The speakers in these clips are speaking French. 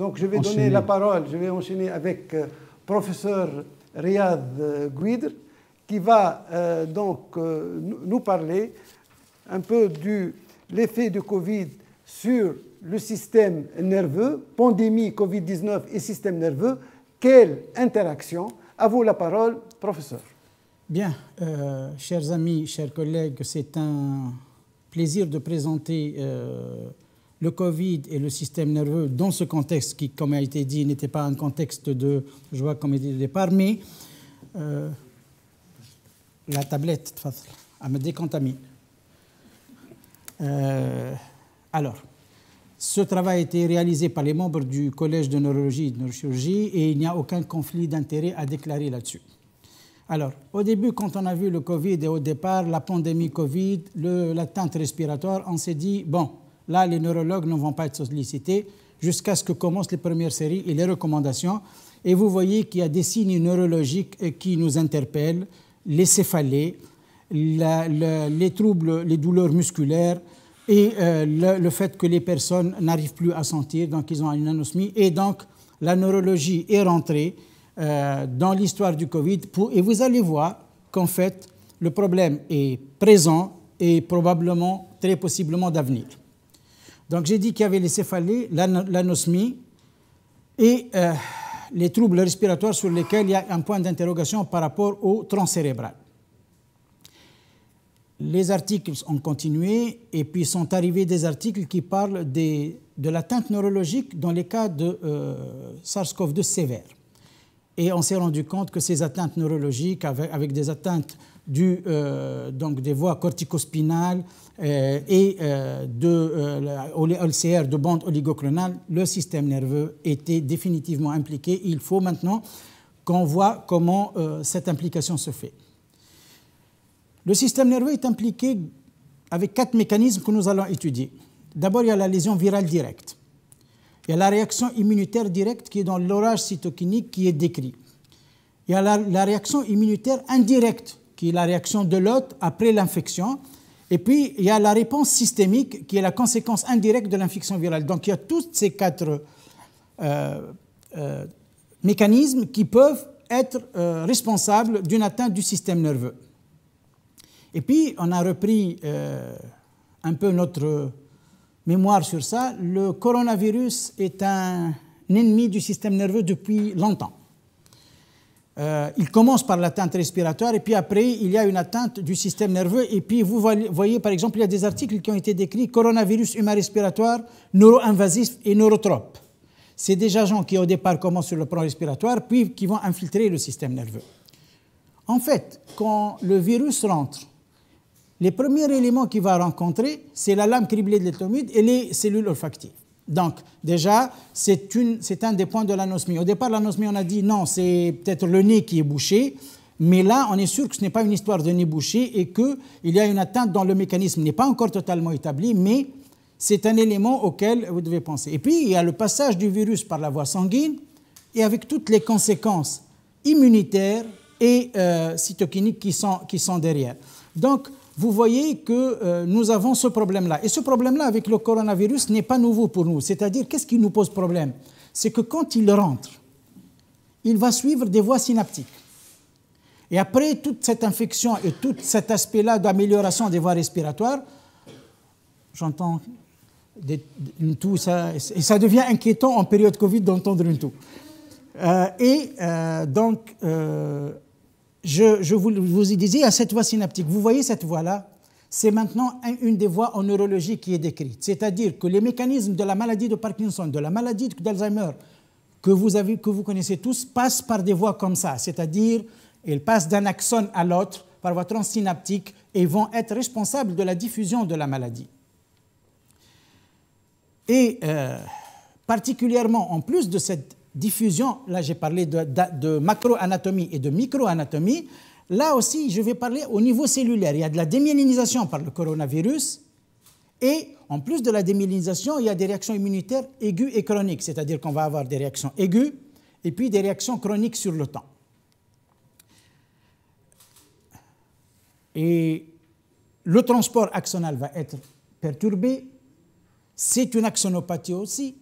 Donc je vais donner la parole, je vais enchaîner avec professeur Riyad Gouidr, qui va nous parler un peu de l'effet du Covid sur le système nerveux, pandémie Covid-19 et système nerveux. Quelle interaction? À vous la parole, professeur. Bien, chers amis, chers collègues, c'est un plaisir de présenter le Covid et le système nerveux dans ce contexte qui, comme a été dit, n'était pas un contexte de joie comme il dit au départ, mais la tablette, elle me décontamine. Alors, ce travail a été réalisé par les membres du Collège de neurologie et de neurochirurgie et il n'y a aucun conflit d'intérêt à déclarer là-dessus. Alors, au début, quand on a vu le Covid et au départ, la pandémie Covid, l'atteinte respiratoire, on s'est dit, bon, là, les neurologues ne vont pas être sollicités jusqu'à ce que commencent les premières séries et les recommandations. Et vous voyez qu'il y a des signes neurologiques qui nous interpellent, les céphalées, les troubles, les douleurs musculaires et le fait que les personnes n'arrivent plus à sentir, donc ils ont une anosmie. Et donc, la neurologie est rentrée dans l'histoire du Covid. Et vous allez voir qu'en fait, le problème est présent et probablement, très possiblement d'avenir. Donc j'ai dit qu'il y avait les céphalées, l'anosmie et les troubles respiratoires sur lesquels il y a un point d'interrogation par rapport au tronc cérébral. Les articles ont continué et puis sont arrivés des articles qui parlent de l'atteinte neurologique dans les cas de SARS-CoV-2 sévères. Et on s'est rendu compte que ces atteintes neurologiques, avec des atteintes donc des voies corticospinales et LCR de bande oligoclonale, le système nerveux était définitivement impliqué. Il faut maintenant qu'on voit comment cette implication se fait. Le système nerveux est impliqué avec 4 mécanismes que nous allons étudier. D'abord, il y a la lésion virale directe. Il y a la réaction immunitaire directe qui est dans l'orage cytokinique qui est décrit. Il y a la réaction immunitaire indirecte qui est la réaction de l'hôte après l'infection. Et puis, il y a la réponse systémique qui est la conséquence indirecte de l'infection virale. Donc, il y a tous ces 4 mécanismes qui peuvent être responsables d'une atteinte du système nerveux. Et puis, on a repris un peu notre mémoire sur ça. Le coronavirus est un ennemi du système nerveux depuis longtemps. Il commence par l'atteinte respiratoire et puis après, il y a une atteinte du système nerveux. Et puis, vous voyez, par exemple, il y a des articles qui ont été décrits « Coronavirus humain respiratoire, neuro-invasif et neurotrope ». C'est des agents qui, au départ, commencent sur le plan respiratoire, puis qui vont infiltrer le système nerveux. En fait, quand le virus rentre, les premiers éléments qu'il va rencontrer, c'est la lame criblée de l'étomide et les cellules olfactives. Donc, déjà, c'est un des points de l'anosmie. Au départ, l'anosmie, on a dit non, c'est peut-être le nez qui est bouché, mais là, on est sûr que ce n'est pas une histoire de nez bouché et qu'il y a une atteinte dont le mécanisme n'est pas encore totalement établi, mais c'est un élément auquel vous devez penser. Et puis, il y a le passage du virus par la voie sanguine et avec toutes les conséquences immunitaires et cytokiniques qui sont derrière. Donc, vous voyez que nous avons ce problème-là. Et ce problème-là avec le coronavirus n'est pas nouveau pour nous. C'est-à-dire, qu'est-ce qui nous pose problème? C'est que quand il rentre, il va suivre des voies synaptiques. Et après toute cette infection et tout cet aspect-là d'amélioration des voies respiratoires, j'entends une toux, et ça devient inquiétant en période Covid d'entendre une toux. Donc, je vous y disais, à cette voie synaptique, vous voyez cette voie-là, c'est maintenant une des voies en neurologie qui est décrite. C'est-à-dire que les mécanismes de la maladie de Parkinson, de la maladie d'Alzheimer, que vous connaissez tous, passent par des voies comme ça. C'est-à-dire, elles passent d'un axone à l'autre par voie transsynaptique et vont être responsables de la diffusion de la maladie. Et particulièrement, en plus de cette diffusion, là j'ai parlé de macroanatomie et de microanatomie, là aussi je vais parler au niveau cellulaire. Il y a de la démyélinisation par le coronavirus et en plus de la démyélinisation, il y a des réactions immunitaires aiguës et chroniques, c'est-à-dire qu'on va avoir des réactions aiguës et puis des réactions chroniques sur le temps. Et le transport axonal va être perturbé, c'est une axonopathie aussi.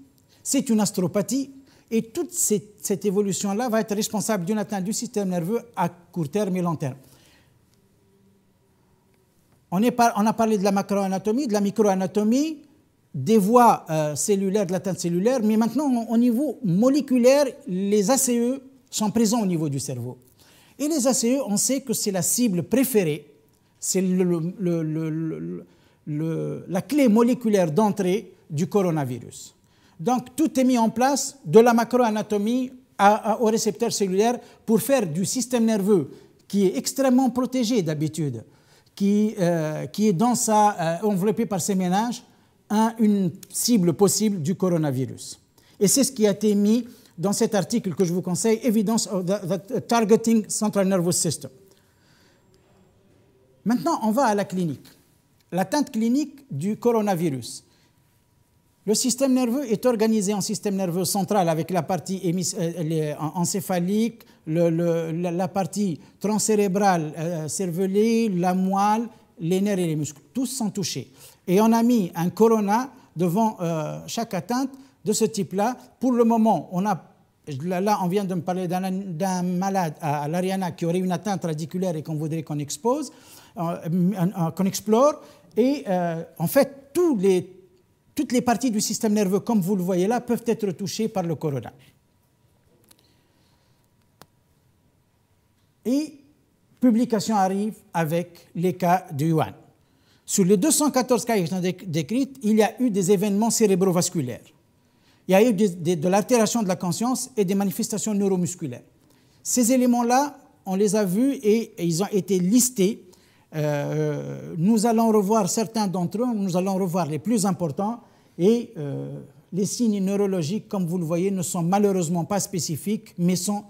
c'est une astropathie, et toute cette évolution-là va être responsable d'une atteinte du système nerveux à court terme et long terme. On a parlé de la macroanatomie, de la microanatomie, des voies cellulaires, de l'atteinte cellulaire, mais maintenant, au niveau moléculaire, les ACE sont présents au niveau du cerveau. Et les ACE, on sait que c'est la cible préférée, c'est la clé moléculaire d'entrée du coronavirus. Donc, tout est mis en place, de la macroanatomie au récepteur cellulaire, pour faire du système nerveux, qui est extrêmement protégé d'habitude, qui est enveloppé par ces ménages, une cible possible du coronavirus. Et c'est ce qui a été mis dans cet article que je vous conseille, Evidence of the Targeting Central Nervous System. Maintenant, on va à la clinique. L'atteinte clinique du coronavirus. Le système nerveux est organisé en système nerveux central avec la partie encéphalique, la partie transcérébrale cervelée, la moelle, les nerfs et les muscles. Tous sont touchés. Et on a mis un corona devant chaque atteinte de ce type-là. Pour le moment, là, on vient de me parler d'un malade à l'Ariana qui aurait une atteinte radiculaire et qu'on voudrait qu'on expose, qu'on explore. Et en fait, toutes les parties du système nerveux, comme vous le voyez là, peuvent être touchées par le corona. Et publication arrive avec les cas de Yuan. Sur les 214 cas qui sont décrits, il y a eu des événements cérébrovasculaires. Il y a eu de l'altération de la conscience et des manifestations neuromusculaires. Ces éléments-là, on les a vus et ils ont été listés. Nous allons revoir certains d'entre eux, nous allons revoir les plus importants, et les signes neurologiques, comme vous le voyez, ne sont malheureusement pas spécifiques, mais sont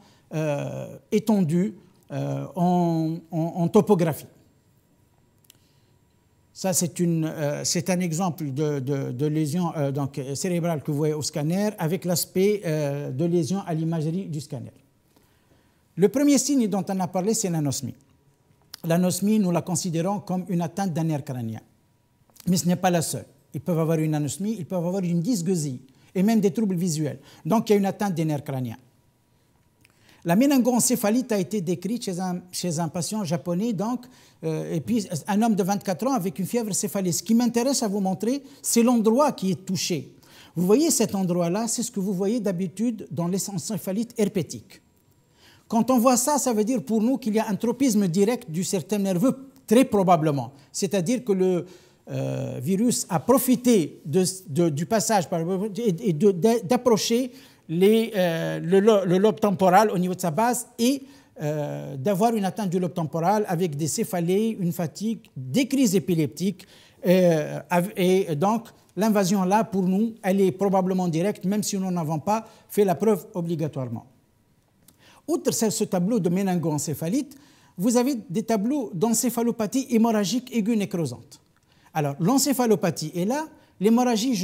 étendus en topographie. Ça, c'est un exemple de lésion cérébrale que vous voyez au scanner, avec l'aspect de lésion à l'imagerie du scanner. Le premier signe dont on a parlé, c'est l'anosmie. L'anosmie, nous la considérons comme une atteinte d'un nerf crânien. Mais ce n'est pas la seule. Ils peuvent avoir une anosmie, ils peuvent avoir une dysgeusie et même des troubles visuels. Donc, il y a une atteinte des nerfs crâniens. La méningoencéphalite a été décrite chez un patient japonais, donc, et puis un homme de 24 ans avec une fièvre céphalée. Ce qui m'intéresse à vous montrer, c'est l'endroit qui est touché. Vous voyez cet endroit-là, c'est ce que vous voyez d'habitude dans les encéphalites herpétiques. Quand on voit ça, ça veut dire pour nous qu'il y a un tropisme direct du système nerveux, très probablement. C'est-à-dire que le virus a profité du passage et d'approcher le lobe temporal au niveau de sa base et d'avoir une atteinte du lobe temporal avec des céphalées, une fatigue, des crises épileptiques. Et donc, l'invasion là, pour nous, elle est probablement directe, même si nous n'avons pas fait la preuve obligatoirement. Outre ce tableau de méningoencéphalite, vous avez des tableaux d'encéphalopathie hémorragique aiguë nécrosante. Alors, l'encéphalopathie est là. L'hémorragie,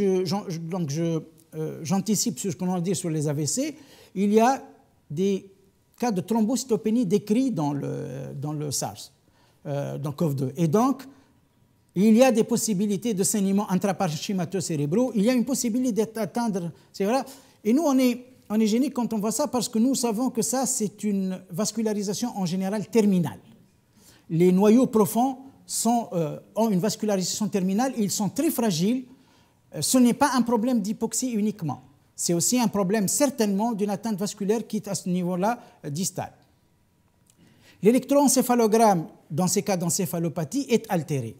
j'anticipe sur ce qu'on a dit sur les AVC. Il y a des cas de thrombocytopénie décrits dans le SARS, dans CoV-2. Et donc, il y a des possibilités de saignements intraparenchymateux cérébraux. Il y a une possibilité d'atteindre... C'est vrai. Et nous, on est gênés quand on voit ça parce que nous savons que ça, c'est une vascularisation en général terminale. Les noyaux profonds ont une vascularisation terminale, ils sont très fragiles. Ce n'est pas un problème d'hypoxie uniquement. C'est aussi un problème certainement d'une atteinte vasculaire qui est à ce niveau-là distal. L'électroencéphalogramme dans ces cas d'encéphalopathie est altéré.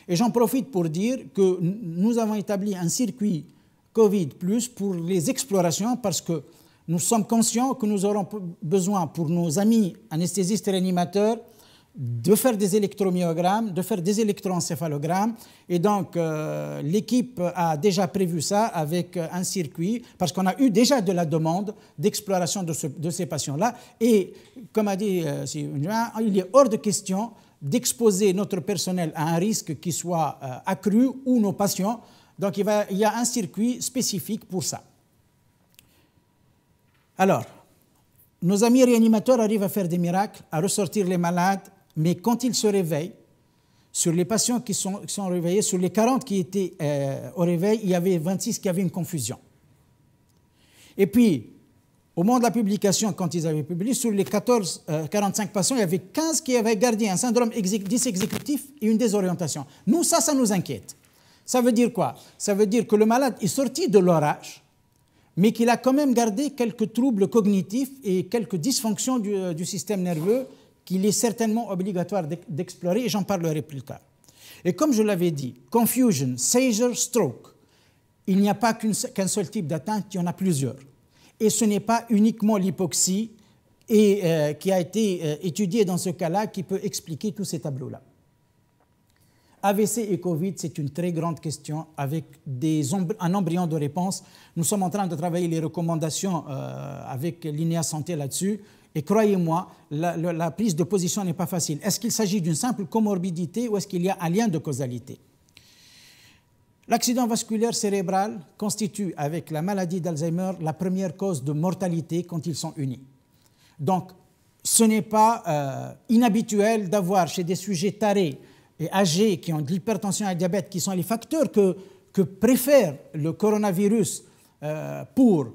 Et j'en profite pour dire que nous avons établi un circuit Covid+, pour les explorations, parce que nous sommes conscients que nous aurons besoin, pour nos amis anesthésistes et réanimateurs, de faire des électromyogrammes, de faire des électroencéphalogrammes. Et donc, l'équipe a déjà prévu ça avec un circuit, parce qu'on a eu déjà de la demande d'exploration de ces patients-là. Et, comme a dit il est hors de question d'exposer notre personnel à un risque qui soit accru ou nos patients. Donc, il y a un circuit spécifique pour ça. Alors, nos amis réanimateurs arrivent à faire des miracles, à ressortir les malades, mais quand ils se réveillent, sur les patients qui sont réveillés, sur les 40 qui étaient au réveil, il y avait 26 qui avaient une confusion. Et puis, au moment de la publication, quand ils avaient publié, sur les 45 patients, il y avait 15 qui avaient gardé un syndrome dysexécutif et une désorientation. Nous, ça nous inquiète. Ça veut dire quoi? Ça veut dire que le malade est sorti de l'orage, mais qu'il a quand même gardé quelques troubles cognitifs et quelques dysfonctions du système nerveux qu'il est certainement obligatoire d'explorer, et j'en parlerai plus tard. Et comme je l'avais dit, confusion, seizure, stroke, il n'y a pas qu'un seul type d'atteinte, il y en a plusieurs. Et ce n'est pas uniquement l'hypoxie qui a été étudiée dans ce cas-là qui peut expliquer tous ces tableaux-là. AVC et Covid, c'est une très grande question avec un embryon de réponse. Nous sommes en train de travailler les recommandations avec l'INEA Santé là-dessus. Et croyez-moi, la prise de position n'est pas facile. Est-ce qu'il s'agit d'une simple comorbidité ou est-ce qu'il y a un lien de causalité? L'accident vasculaire cérébral constitue, avec la maladie d'Alzheimer, la première cause de mortalité quand ils sont unis. Donc, ce n'est pas inhabituel d'avoir chez des sujets tarés et âgés qui ont de l'hypertension et du diabète, qui sont les facteurs que préfère le coronavirus pour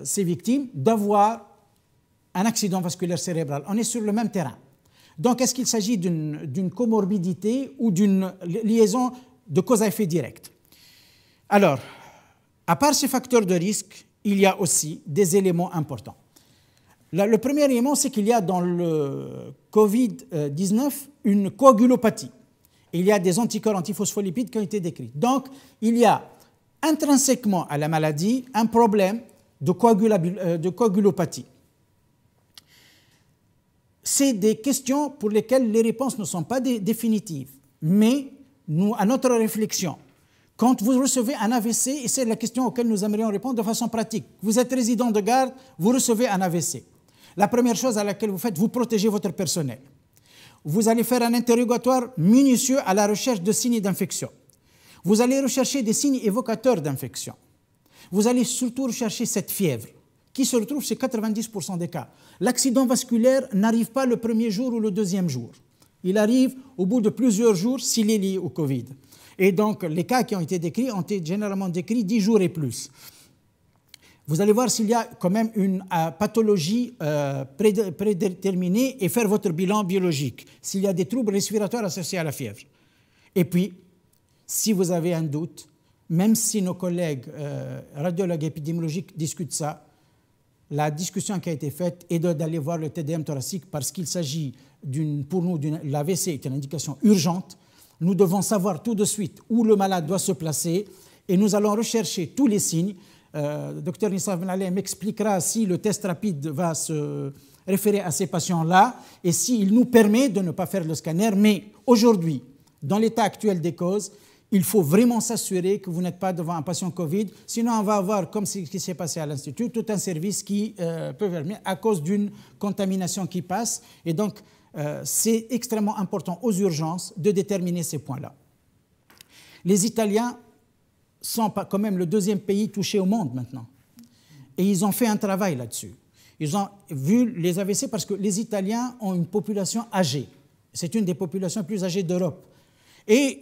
ces victimes, d'avoir un accident vasculaire cérébral. On est sur le même terrain. Donc, est-ce qu'il s'agit d'une comorbidité ou d'une liaison de cause à effet direct? Alors, à part ces facteurs de risque, il y a aussi des éléments importants. Le premier élément, c'est qu'il y a dans le Covid-19 une coagulopathie. Il y a des anticorps antiphospholipides qui ont été décrits. Donc, il y a intrinsèquement à la maladie un problème de coagulopathie. C'est des questions pour lesquelles les réponses ne sont pas définitives. Mais nous, à notre réflexion, quand vous recevez un AVC, et c'est la question auquel nous aimerions répondre de façon pratique, vous êtes résident de garde, vous recevez un AVC. La première chose à laquelle vous faites, vous protégez votre personnel. Vous allez faire un interrogatoire minutieux à la recherche de signes d'infection. Vous allez rechercher des signes évocateurs d'infection. Vous allez surtout rechercher cette fièvre, qui se retrouve chez 90% des cas. L'accident vasculaire n'arrive pas le premier jour ou le deuxième jour. Il arrive au bout de plusieurs jours s'il est lié au Covid. Et donc, les cas qui ont été décrits ont été généralement décrits 10 jours et plus. Vous allez voir s'il y a quand même une pathologie prédéterminée et faire votre bilan biologique, s'il y a des troubles respiratoires associés à la fièvre. Et puis, si vous avez un doute, même si nos collègues radiologues épidémiologiques discutent ça, la discussion qui a été faite est d'aller voir le TDM thoracique parce qu'il s'agit, pour nous, l'AVC est une indication urgente. Nous devons savoir tout de suite où le malade doit se placer et nous allons rechercher tous les signes. Dr Nissaf Ben Ali m'expliquera si le test rapide va se référer à ces patients-là et s'il nous permet de ne pas faire le scanner. Mais aujourd'hui, dans l'état actuel des causes, il faut vraiment s'assurer que vous n'êtes pas devant un patient Covid. Sinon, on va avoir, comme ce qui s'est passé à l'Institut, tout un service qui peut venir à cause d'une contamination qui passe. Et donc, c'est extrêmement important aux urgences de déterminer ces points-là. Les Italiens sont quand même le deuxième pays touché au monde maintenant. Et ils ont fait un travail là-dessus. Ils ont vu les AVC parce que les Italiens ont une population âgée. C'est une des populations plus âgées d'Europe. Et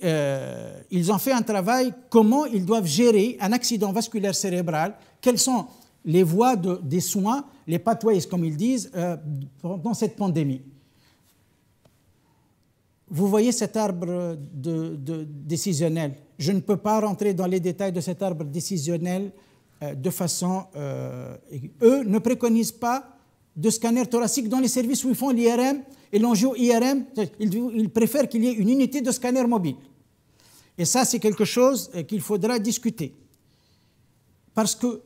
ils ont fait un travail comment ils doivent gérer un accident vasculaire cérébral, quelles sont les voies des soins, les pathways comme ils disent, dans cette pandémie. Vous voyez cet arbre décisionnel. Je ne peux pas rentrer dans les détails de cet arbre décisionnel de façon... eux ne préconisent pas de scanner thoracique dans les services où ils font l'IRM et l'angio-IRM. Ils préfèrent qu'il y ait une unité de scanner mobile. Et ça, c'est quelque chose qu'il faudra discuter. Parce que,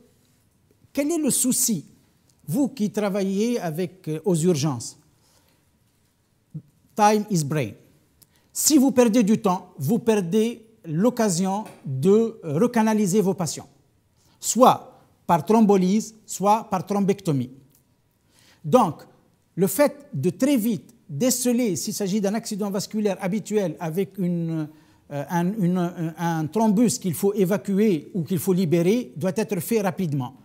quel est le souci, vous qui travaillez aux urgences? Time is brain. Si vous perdez du temps, vous perdez l'occasion de recanaliser vos patients, soit par thrombolyse, soit par thrombectomie. Donc, le fait de très vite déceler s'il s'agit d'un accident vasculaire habituel avec un thrombus qu'il faut évacuer ou qu'il faut libérer doit être fait rapidement.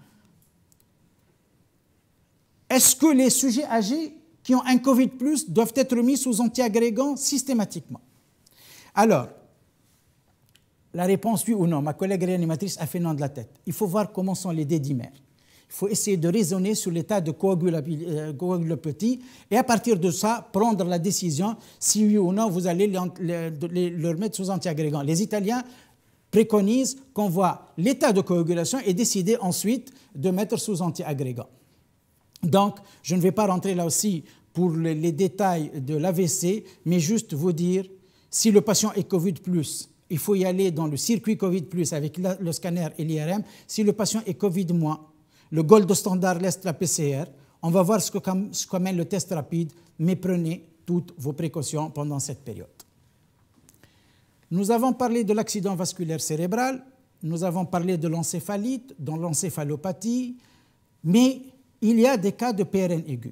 Est-ce que les sujets âgés qui ont un Covid+, doivent être mis sous antiagrégants systématiquement? Alors, la réponse oui ou non. Ma collègue réanimatrice a fait non de la tête. Il faut voir comment sont les dédimères. Il faut essayer de raisonner sur l'état de coagulopathies et à partir de ça, prendre la décision si oui ou non vous allez leur mettre sous antiagrégant. Les Italiens préconisent qu'on voit l'état de coagulation et décider ensuite de mettre sous antiagrégant. Donc, je ne vais pas rentrer là aussi pour les détails de l'AVC, mais juste vous dire, si le patient est Covid+, il faut y aller dans le circuit Covid+, avec le scanner et l'IRM. Si le patient est Covid-, le gold standard reste la PCR. On va voir ce qu'amène le test rapide, mais prenez toutes vos précautions pendant cette période. Nous avons parlé de l'accident vasculaire cérébral, nous avons parlé de l'encéphalite, de l'encéphalopathie, mais il y a des cas de PRN aigu.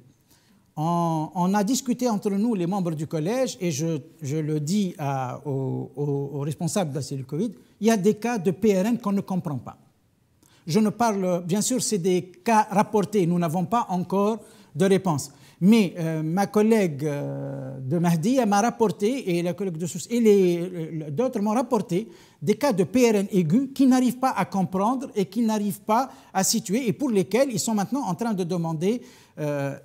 On a discuté entre nous, les membres du collège, et je le dis aux responsables de la cellule Covid, il y a des cas de PRN qu'on ne comprend pas. Je ne parle, bien sûr, c'est des cas rapportés, nous n'avons pas encore de réponse. Mais ma collègue de Mahdi m'a rapporté, et la collègue de Sousse, et d'autres m'ont rapporté des cas de PRN aigu qui n'arrivent pas à comprendre et qui n'arrivent pas à situer, et pour lesquels ils sont maintenant en train de demander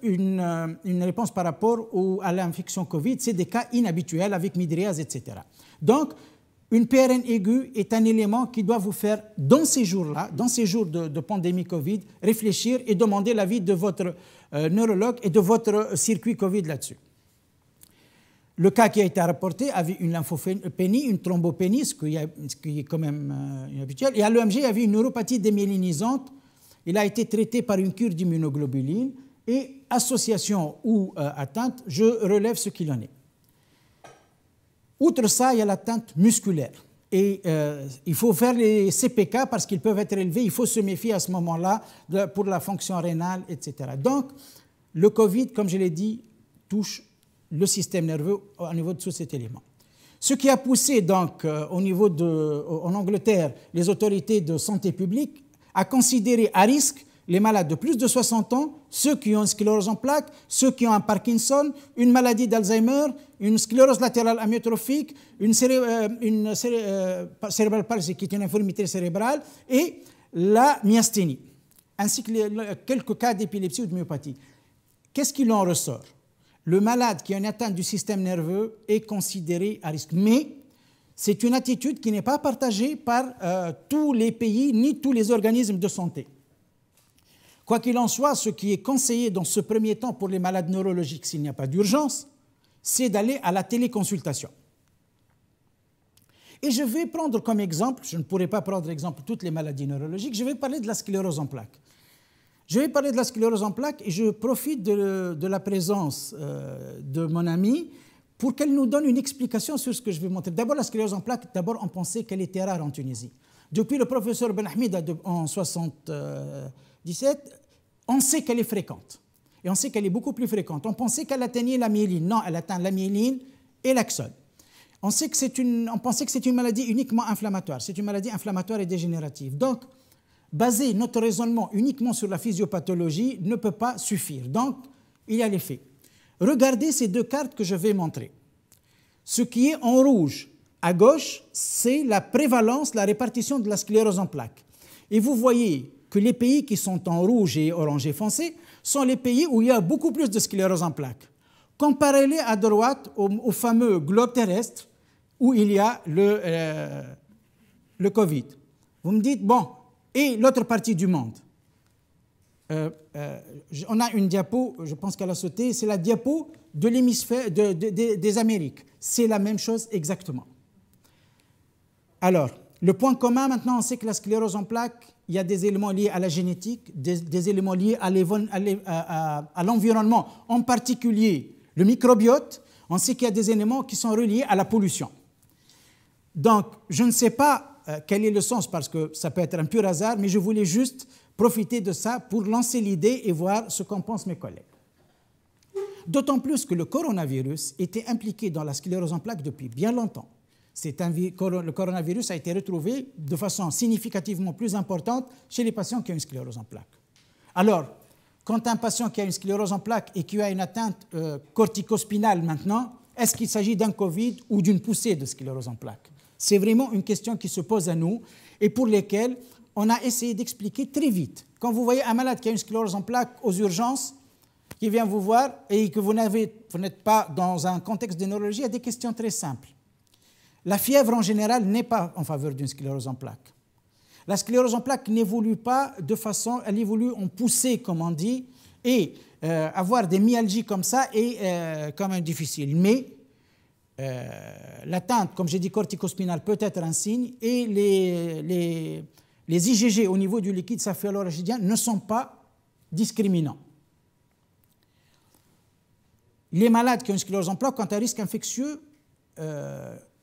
une réponse par rapport à l'infection Covid. C'est des cas inhabituels avec midriase, etc. Donc, une PRN aiguë est un élément qui doit vous faire, dans ces jours-là, dans ces jours de pandémie Covid, réfléchir et demander l'avis de votre neurologue et de votre circuit Covid là-dessus. Le cas qui a été rapporté avait une lymphopénie, une thrombopénie, ce qui est quand même inhabituel. Et à l'EMG, il y avait une neuropathie démyélinisante. Il a été traité par une cure d'immunoglobuline. Et association ou atteinte, je relève ce qu'il en est. Outre ça, il y a l'atteinte musculaire. Et il faut faire les CPK parce qu'ils peuvent être élevés. Il faut se méfier à ce moment-là pour la fonction rénale, etc. Donc, le Covid, comme je l'ai dit, touche le système nerveux au niveau de tous ces éléments. Ce qui a poussé donc en Angleterre les autorités de santé publique à considérer à risque les malades de plus de 60 ans, ceux qui ont une sclérose en plaques, ceux qui ont un Parkinson, une maladie d'Alzheimer, une sclérose latérale amyotrophique, une cérébral palsy qui est une infirmité cérébrale, et la myasthénie, ainsi que quelques cas d'épilepsie ou de myopathie. Qu'est-ce qu'il en ressort? Le malade qui a une atteinte du système nerveux est considéré à risque. Mais c'est une attitude qui n'est pas partagée par tous les pays ni tous les organismes de santé. Quoi qu'il en soit, ce qui est conseillé dans ce premier temps pour les malades neurologiques, s'il n'y a pas d'urgence, c'est d'aller à la téléconsultation. Et je vais prendre comme exemple, je ne pourrai pas prendre exemple toutes les maladies neurologiques, je vais parler de la sclérose en plaques. Je vais parler de la sclérose en plaques et je profite de la présence de mon amie pour qu'elle nous donne une explication sur ce que je vais montrer. D'abord, la sclérose en plaques, d'abord on pensait qu'elle était rare en Tunisie. Depuis le professeur Ben Hamida en 1977, on sait qu'elle est fréquente. Et on sait qu'elle est beaucoup plus fréquente. On pensait qu'elle atteignait la myéline. Non, elle atteint la myéline et l'axone. On pensait que c'est une maladie uniquement inflammatoire. C'est une maladie inflammatoire et dégénérative. Donc, baser notre raisonnement uniquement sur la physiopathologie ne peut pas suffire. Donc, il y a les faits. Regardez ces deux cartes que je vais montrer. Ce qui est en rouge à gauche, c'est la prévalence, la répartition de la sclérose en plaques. Et vous voyez que les pays qui sont en rouge et orangé foncé sont les pays où il y a beaucoup plus de sclérose en plaques. Comparez-les à droite au fameux globe terrestre où il y a le Covid. Vous me dites, bon, et l'autre partie du monde? On a une diapo, je pense qu'elle a sauté, c'est la diapo de l'hémisphère des Amériques. C'est la même chose exactement. Alors, le point commun maintenant, on sait que la sclérose en plaques, il y a des éléments liés à la génétique, des éléments liés à l'environnement, en particulier le microbiote. On sait qu'il y a des éléments qui sont reliés à la pollution. Donc, je ne sais pas quel est le sens, parce que ça peut être un pur hasard, mais je voulais juste profiter de ça pour lancer l'idée et voir ce qu'en pensent mes collègues. D'autant plus que le coronavirus était impliqué dans la sclérose en plaques depuis bien longtemps. Le coronavirus a été retrouvé de façon significativement plus importante chez les patients qui ont une sclérose en plaques. Alors, quand un patient qui a une sclérose en plaques et qui a une atteinte corticospinale maintenant, est-ce qu'il s'agit d'un Covid ou d'une poussée de sclérose en plaques? C'est vraiment une question qui se pose à nous et pour lesquelles on a essayé d'expliquer très vite. Quand vous voyez un malade qui a une sclérose en plaques aux urgences, qui vient vous voir et que vous n'êtes pas dans un contexte de neurologie, il y a des questions très simples. La fièvre en général n'est pas en faveur d'une sclérose en plaques. La sclérose en plaques n'évolue pas de façon, elle évolue en poussée, comme on dit, et avoir des myalgies comme ça est quand même difficile. Mais l'atteinte, comme j'ai dit, corticospinale peut être un signe, et les IgG au niveau du liquide céphalorachidien ne sont pas discriminants. Les malades qui ont une sclérose en plaques ont un risque infectieux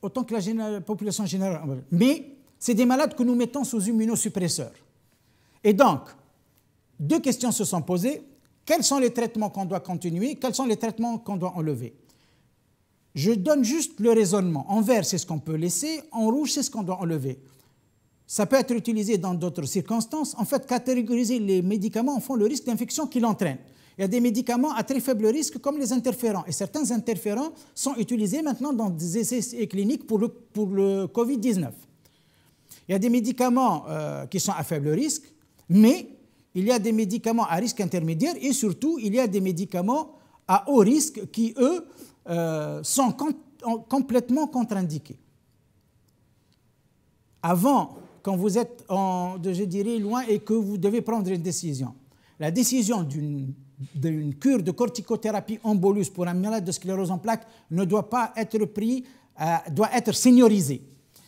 autant que la population générale. Mais c'est des malades que nous mettons sous immunosuppresseurs. Et donc, deux questions se sont posées. Quels sont les traitements qu'on doit continuer? Quels sont les traitements qu'on doit enlever? Je donne juste le raisonnement. En vert, c'est ce qu'on peut laisser. En rouge, c'est ce qu'on doit enlever. Ça peut être utilisé dans d'autres circonstances. En fait, catégoriser les médicaments en font le risque d'infection qu'il entraîne. Il y a des médicaments à très faible risque comme les interférents. Et certains interférents sont utilisés maintenant dans des essais cliniques pour le Covid-19. Il y a des médicaments qui sont à faible risque, mais il y a des médicaments à risque intermédiaire et surtout, il y a des médicaments à haut risque qui, eux, sont complètement contre-indiqués. Avant, quand vous êtes, je dirais, loin et que vous devez prendre une décision, la décision d'une cure de corticothérapie en bolus pour un malade de sclérose en plaques ne doit pas être prise, doit être seniorisée.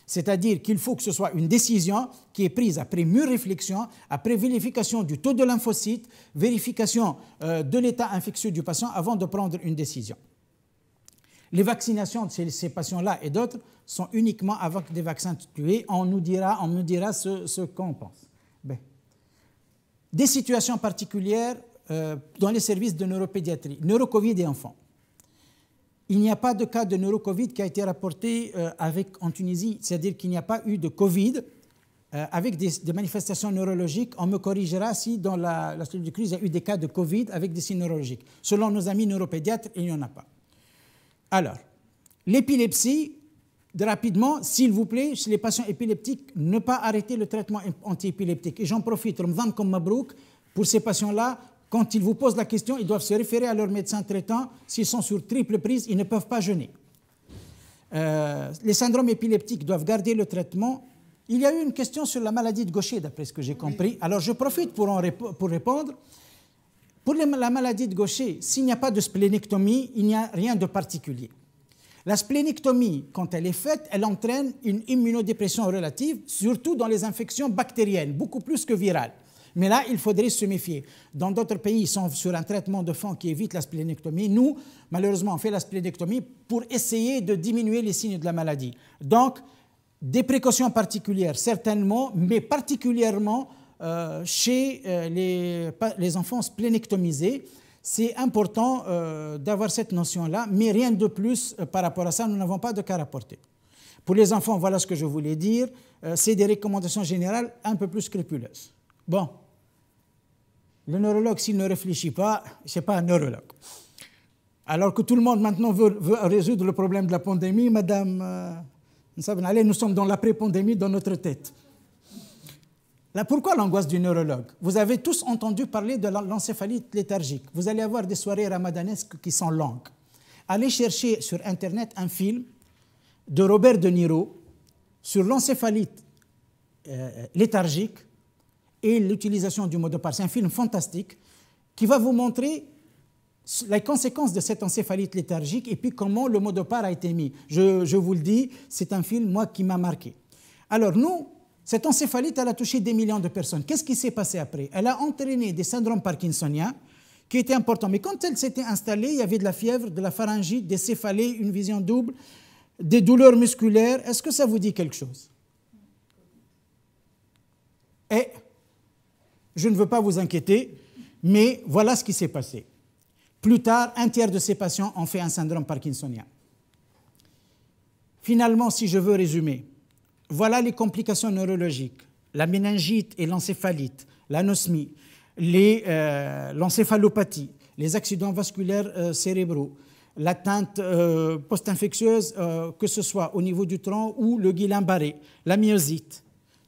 C'est-à-dire qu'il faut que ce soit une décision qui est prise après mûre réflexion, après vérification du taux de lymphocytes, vérification de l'état infectieux du patient avant de prendre une décision. Les vaccinations de ces patients-là et d'autres sont uniquement avec des vaccins tués. On me dira ce qu'on pense. Bien. Des situations particulières dans les services de neuropédiatrie, neurocovid et enfants. Il n'y a pas de cas de neurocovid qui a été rapporté en Tunisie, c'est-à-dire qu'il n'y a pas eu de Covid avec des manifestations neurologiques. On me corrigera si dans la cellule de crise, il y a eu des cas de Covid avec des signes neurologiques. Selon nos amis neuropédiatres, il n'y en a pas. Alors, l'épilepsie, rapidement, s'il vous plaît, chez les patients épileptiques, ne pas arrêter le traitement antiépileptique. Et j'en profite, Ramadan comme Mabrouk, pour ces patients-là, quand ils vous posent la question, ils doivent se référer à leur médecin traitant. S'ils sont sur triple prise, ils ne peuvent pas jeûner. Les syndromes épileptiques doivent garder le traitement. Il y a eu une question sur la maladie de Gaucher, d'après ce que j'ai compris. Alors, je profite pour répondre. Pour la maladie de Gaucher, s'il n'y a pas de splénectomie, il n'y a rien de particulier. La splénectomie, quand elle est faite, elle entraîne une immunodépression relative, surtout dans les infections bactériennes, beaucoup plus que virales. Mais là, il faudrait se méfier. Dans d'autres pays, ils sont sur un traitement de fond qui évite la splénectomie. Nous, malheureusement, on fait la splénectomie pour essayer de diminuer les signes de la maladie. Donc, des précautions particulières, certainement, mais particulièrement chez les enfants splénectomisés. C'est important d'avoir cette notion-là, mais rien de plus par rapport à ça, nous n'avons pas de cas rapportés. Pour les enfants, voilà ce que je voulais dire. C'est des recommandations générales un peu plus scrupuleuses. Bon, le neurologue, s'il ne réfléchit pas, ce n'est pas un neurologue. Alors que tout le monde maintenant veut résoudre le problème de la pandémie, Madame nous sommes dans l'après-pandémie dans notre tête. Là, pourquoi l'angoisse du neurologue? Vous avez tous entendu parler de l'encéphalite léthargique. Vous allez avoir des soirées ramadanesques qui sont longues. Allez chercher sur Internet un film de Robert De Niro sur l'encéphalite léthargique et l'utilisation du Modopar. C'est un film fantastique qui va vous montrer les conséquences de cette encéphalite léthargique et puis comment le Modopar a été mis. Je vous le dis, c'est un film, moi, qui m'a marqué. Alors, nous, cette encéphalite, elle a touché des millions de personnes. Qu'est-ce qui s'est passé après? Elle a entraîné des syndromes parkinsoniens qui étaient importants. Mais quand elle s'était installée, il y avait de la fièvre, de la pharyngite, des céphalées, une vision double, des douleurs musculaires. Est-ce que ça vous dit quelque chose? Et je ne veux pas vous inquiéter, mais voilà ce qui s'est passé. Plus tard, un tiers de ces patients ont fait un syndrome parkinsonien. Finalement, si je veux résumer, voilà les complications neurologiques, la méningite et l'encéphalite, l'anosmie, l'encéphalopathie, les accidents vasculaires cérébraux, l'atteinte post-infectieuse, que ce soit au niveau du tronc ou le Guillain-Barré, la myosite.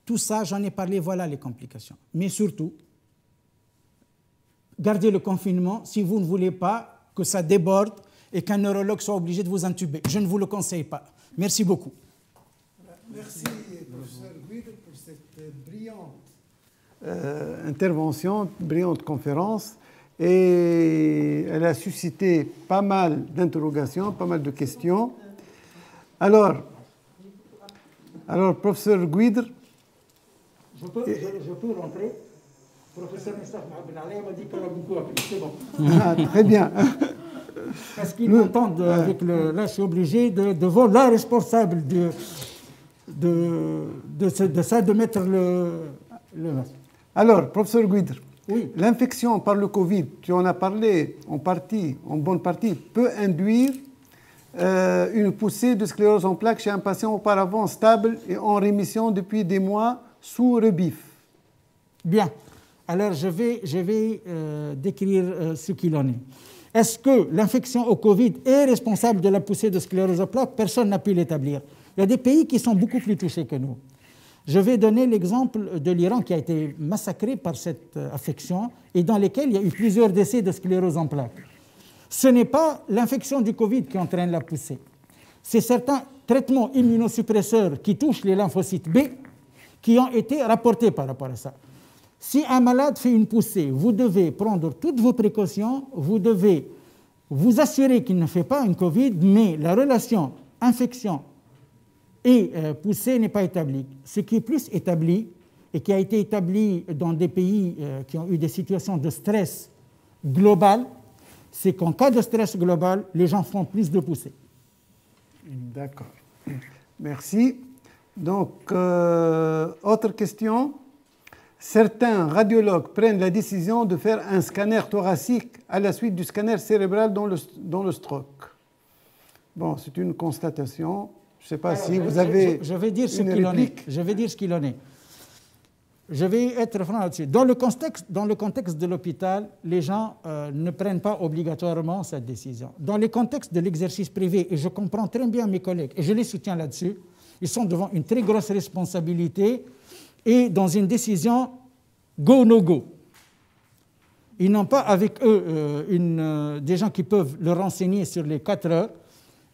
Tout ça, j'en ai parlé, voilà les complications. Mais surtout, gardez le confinement si vous ne voulez pas que ça déborde et qu'un neurologue soit obligé de vous intuber. Je ne vous le conseille pas. Merci beaucoup. Merci, professeur Guider, pour cette brillante intervention, brillante conférence. Et elle a suscité pas mal d'interrogations, pas mal de questions. Alors professeur Guider. Je peux rentrer. Professeur Mustapha Benalé m'a dit qu'elle a beaucoup appris. C'est bon. Ah, très bien. Parce qu'ils m'entendent avec le... Là, je suis obligé devant la responsable de ça, de mettre le masque. Alors, professeur Guider, oui. L'infection par le Covid, tu en as parlé en bonne partie, peut induire une poussée de sclérose en plaques chez un patient auparavant stable et en rémission depuis des mois sous rebif. Bien. Alors, je vais décrire ce qu'il en est. Est-ce que l'infection au Covid est responsable de la poussée de sclérose en plaques? Personne n'a pu l'établir. Il y a des pays qui sont beaucoup plus touchés que nous. Je vais donner l'exemple de l'Iran qui a été massacré par cette affection et dans lesquels il y a eu plusieurs décès de sclérose en plaques. Ce n'est pas l'infection du Covid qui entraîne la poussée. C'est certains traitements immunosuppresseurs qui touchent les lymphocytes B qui ont été rapportés par rapport à ça. Si un malade fait une poussée, vous devez prendre toutes vos précautions, vous devez vous assurer qu'il ne fait pas une Covid, mais la relation infection et poussée n'est pas établie. Ce qui est plus établi, et qui a été établi dans des pays qui ont eu des situations de stress global, c'est qu'en cas de stress global, les gens font plus de poussées. D'accord. Merci. Donc, autre question. Certains radiologues prennent la décision de faire un scanner thoracique à la suite du scanner cérébral dans le stroke. Bon, c'est une constatation. Je ne sais pas si vous avez je vais dire ce une qu'il en est. réplique. Je vais dire ce qu'il en est. Je vais être franc là-dessus. Dans le contexte de l'hôpital, les gens ne prennent pas obligatoirement cette décision. Dans le contexte de l'exercice privé, et je comprends très bien mes collègues, et je les soutiens là-dessus, ils sont devant une très grosse responsabilité et dans une décision go-no-go. Ils n'ont pas avec eux des gens qui peuvent le renseigner sur les 4 heures,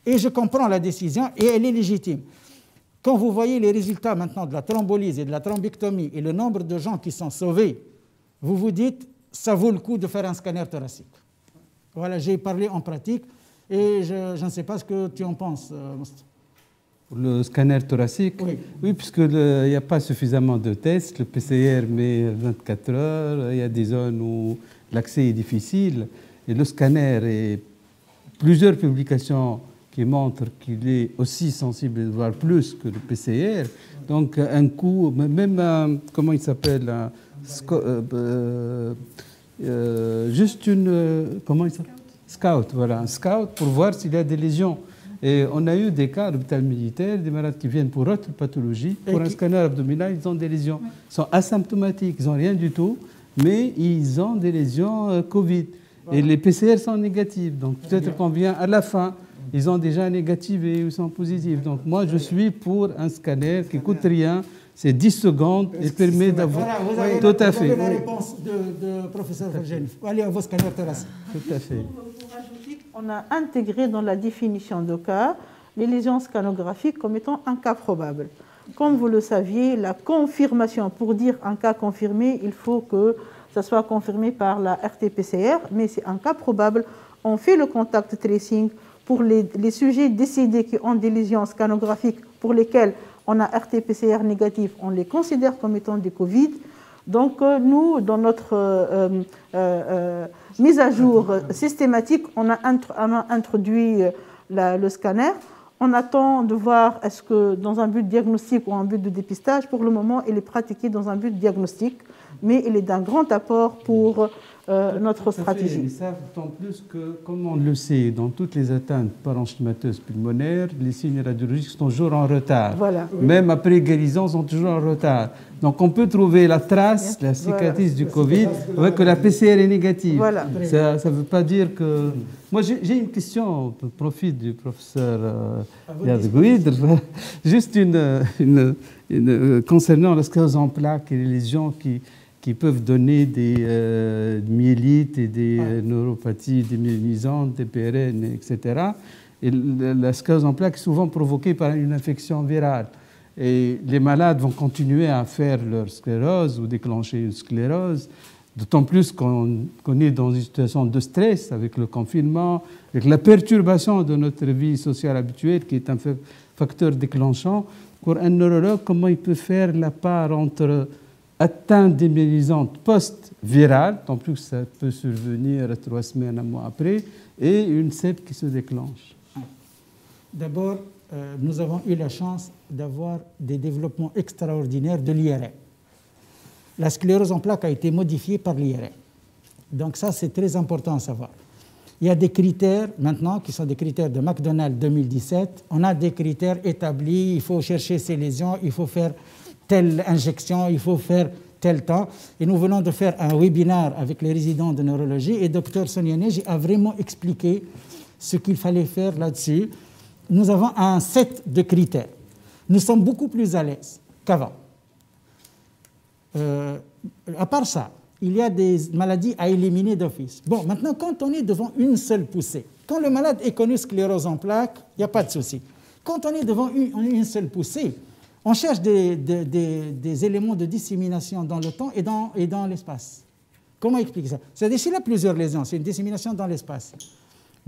et je comprends la décision, et elle est légitime. Quand vous voyez les résultats maintenant de la thrombolyse et de la thrombectomie et le nombre de gens qui sont sauvés, vous vous dites, ça vaut le coup de faire un scanner thoracique. Voilà, j'ai parlé en pratique, et je ne sais pas ce que tu en penses, Moustapha. Pour le scanner thoracique, oui, puisqu'il n'y a pas suffisamment de tests. Le PCR met 24 heures, il y a des zones où l'accès est difficile. Et le scanner, et plusieurs publications qui montrent qu'il est aussi sensible, voire plus que le PCR. Donc, un coup, même, comment il s'appelle juste une... comment il s'appelle? Scout, voilà, un scout pour voir s'il y a des lésions. Et on a eu des cas à l'hôpital militaire, des malades qui viennent pour autre pathologie, pour un scanner abdominal, ils ont des lésions. Ils sont asymptomatiques, ils n'ont rien du tout, mais ils ont des lésions Covid. Voilà. Et les PCR sont négatifs, donc peut-être qu'on vient à la fin, ils ont déjà négativé, ils sont positifs. Donc moi, je suis pour un scanner qui ne coûte rien, c'est 10 secondes et permet d'avoir... Voilà, tout à fait. Vous avez la réponse de professeur Vergène. Allez à vos scanners thoraciques. Tout à fait. On a intégré dans la définition de cas les lésions scanographiques comme étant un cas probable. Comme vous le saviez, la confirmation, pour dire un cas confirmé, il faut que ça soit confirmé par la RT-PCR, mais c'est un cas probable. On fait le contact tracing pour les sujets décédés qui ont des lésions scanographiques pour lesquelles on a RT-PCR négatif, on les considère comme étant des Covid. Donc nous, dans notre mise à jour systématique, on a introduit le scanner. On attend de voir est-ce que dans un but diagnostique ou un but de dépistage, pour le moment, il est pratiqué dans un but diagnostique, mais il est d'un grand apport pour notre stratégie. Ils savent d'autant plus que, comme on le sait, dans toutes les atteintes parenchymateuses pulmonaires, les signes radiologiques sont toujours en retard. Voilà. Même après guérison, ils sont toujours en retard. Donc on peut trouver la trace, la cicatrice du Covid, avec que la PCR est négative. Voilà. Ça ne veut pas dire que... Moi, j'ai une question, je profite du professeur Guidre, juste concernant la sclérose en plaques et les lésions qui peuvent donner des myélites et des neuropathies démyélinisantes, des PRN, etc. Et la sclérose en plaques est souvent provoquée par une infection virale. Et les malades vont continuer à faire leur sclérose ou déclencher une sclérose, d'autant plus qu'on est dans une situation de stress avec le confinement, avec la perturbation de notre vie sociale habituelle qui est un facteur déclenchant. Pour un neurologue, comment il peut faire la part entre atteinte démyélisante post-virale, tant plus que ça peut survenir 3 semaines, un mois après, et une SEP qui se déclenche? D'abord, nous avons eu la chance d'avoir des développements extraordinaires de l'IRM. La sclérose en plaques a été modifiée par l'IRM. Donc ça, c'est très important à savoir. Il y a des critères maintenant qui sont des critères de McDonald 2017. On a des critères établis, il faut chercher ces lésions, il faut faire telle injection, il faut faire tel temps. Et nous venons de faire un webinaire avec les résidents de neurologie et Dr Sonia Neige a vraiment expliqué ce qu'il fallait faire là-dessus. Nous avons un set de critères. Nous sommes beaucoup plus à l'aise qu'avant. À part ça, il y a des maladies à éliminer d'office. Bon, maintenant, quand on est devant une seule poussée, quand le malade est connu sclérose en plaques, il n'y a pas de souci. Quand on est devant une seule poussée, on cherche des éléments de dissémination dans le temps et dans l'espace. Comment expliquer ça? C'est-à-dire s'il a plusieurs lésions, c'est une dissémination dans l'espace.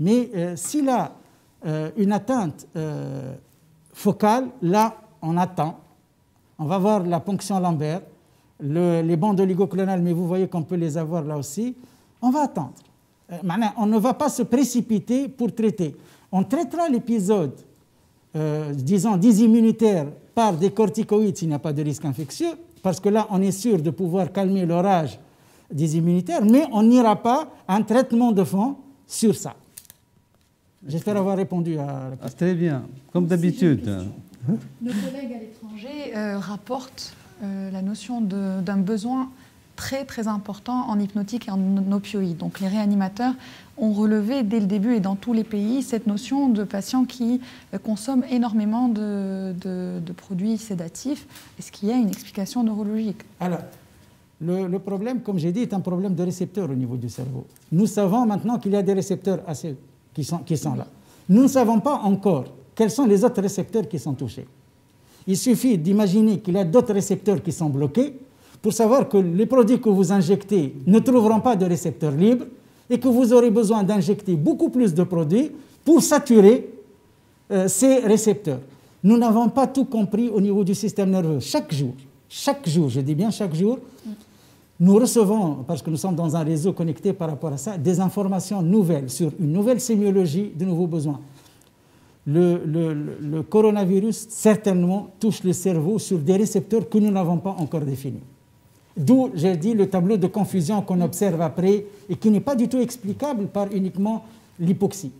Mais s'il a une atteinte focale, là, on attend. On va voir la ponction Lambert, les bandes oligoclonales, mais vous voyez qu'on peut les avoir là aussi. On va attendre. On ne va pas se précipiter pour traiter. On traitera l'épisode, disons, dysimmunitaire par des corticoïdes s'il n'y a pas de risque infectieux, parce que là, on est sûr de pouvoir calmer l'orage dysimmunitaire, mais on n'ira pas à un traitement de fond sur ça. J'espère avoir répondu à la question. Très bien, comme d'habitude. Nos collègues à l'étranger rapportent la notion d'un besoin très très important en hypnotique et en opioïdes. Donc les réanimateurs ont relevé dès le début et dans tous les pays cette notion de patients qui consomment énormément de produits sédatifs. Est-ce qu'il y a une explication neurologique? Alors, le problème, comme j'ai dit, est un problème de récepteurs au niveau du cerveau. Nous savons maintenant qu'il y a des récepteurs qui sont là. Nous ne savons pas encore quels sont les autres récepteurs qui sont touchés. Il suffit d'imaginer qu'il y a d'autres récepteurs qui sont bloqués pour savoir que les produits que vous injectez ne trouveront pas de récepteurs libres et que vous aurez besoin d'injecter beaucoup plus de produits pour saturer ces récepteurs. Nous n'avons pas tout compris au niveau du système nerveux. Chaque jour, je dis bien chaque jour, nous recevons, parce que nous sommes dans un réseau connecté par rapport à ça, des informations nouvelles sur une nouvelle sémiologie, de nouveaux besoins. Le coronavirus, certainement, touche le cerveau sur des récepteurs que nous n'avons pas encore définis. D'où, j'ai dit, le tableau de confusion qu'on observe après et qui n'est pas du tout explicable par uniquement l'hypoxie.